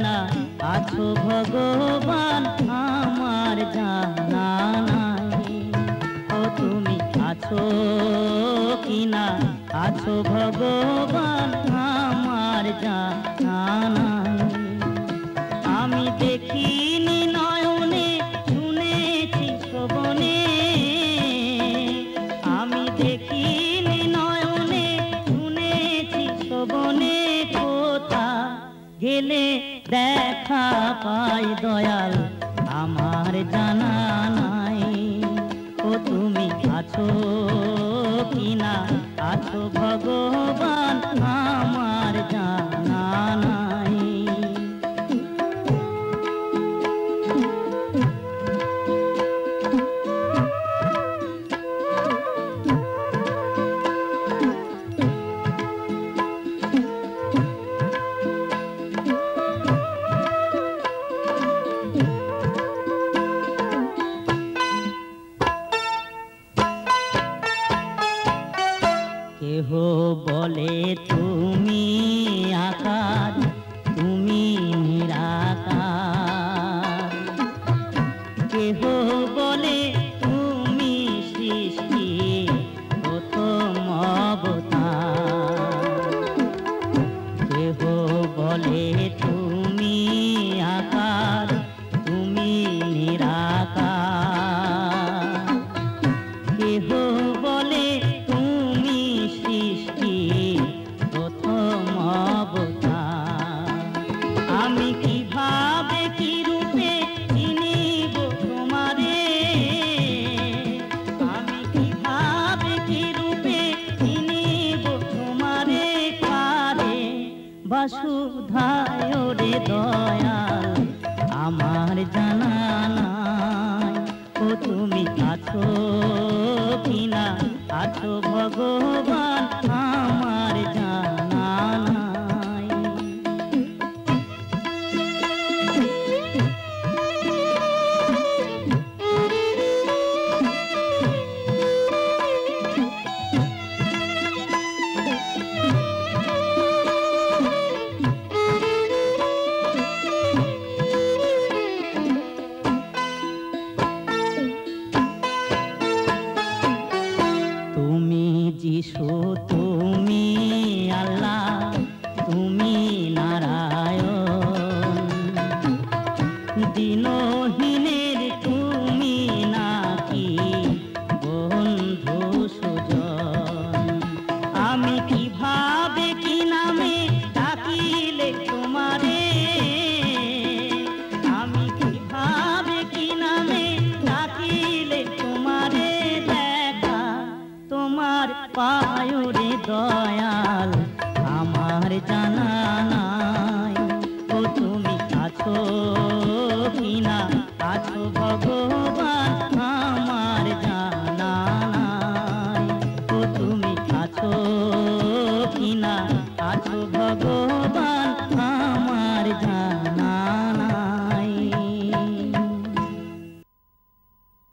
কিনা আছো ভগবান আমার জানা নাই। ও তুমি আছো কিনা আছো ভগবান আমার জানা নাই। আমি দেখিনি নয়নে শুনেছি শ্রবণে, আমি দেখিনি নয়নে শুনেছি শ্রবণে, কোথা গেলে দেখা পাই দয়াল আমার জানা নাই। ও তুমি আছো কিনা আছো ভগবান আমার জানা নাই। কেহ বলে তুমি আকার তুমি নিরাকার, কেহ বলে তুমি সৃষ্টি প্রথম অবতার, কেহ বলে তুমি আকার তুমি নিরাকার, কেহ বলে তুমি সৃষ্টি প্রথম অবতার। আমি কিভাবে কি রূপে চিনিব তোমারে, আমি কিভাবে কি রূপে চিনিব তোমারে, কারে বসুধায় রে দয়াল আমার জানা নাই। ও তুমি আছো কিনা আছো ভগবান আমার জানা নাই। তুমি যিশু তুমি আল্লাহ তুমি নারায়ণ, দিনহীনের তুমি নাকি বন্ধু সুজন। আমি কিভাবে কি নামে ডাকিলে তোমারে, আমি কিভাবে কি নামে ডাকিলে তোমারে, দেখা তোমার পায়রে দয়াল আমার জানা নাই। ও তুমি আছো কিনা আছো ভগবান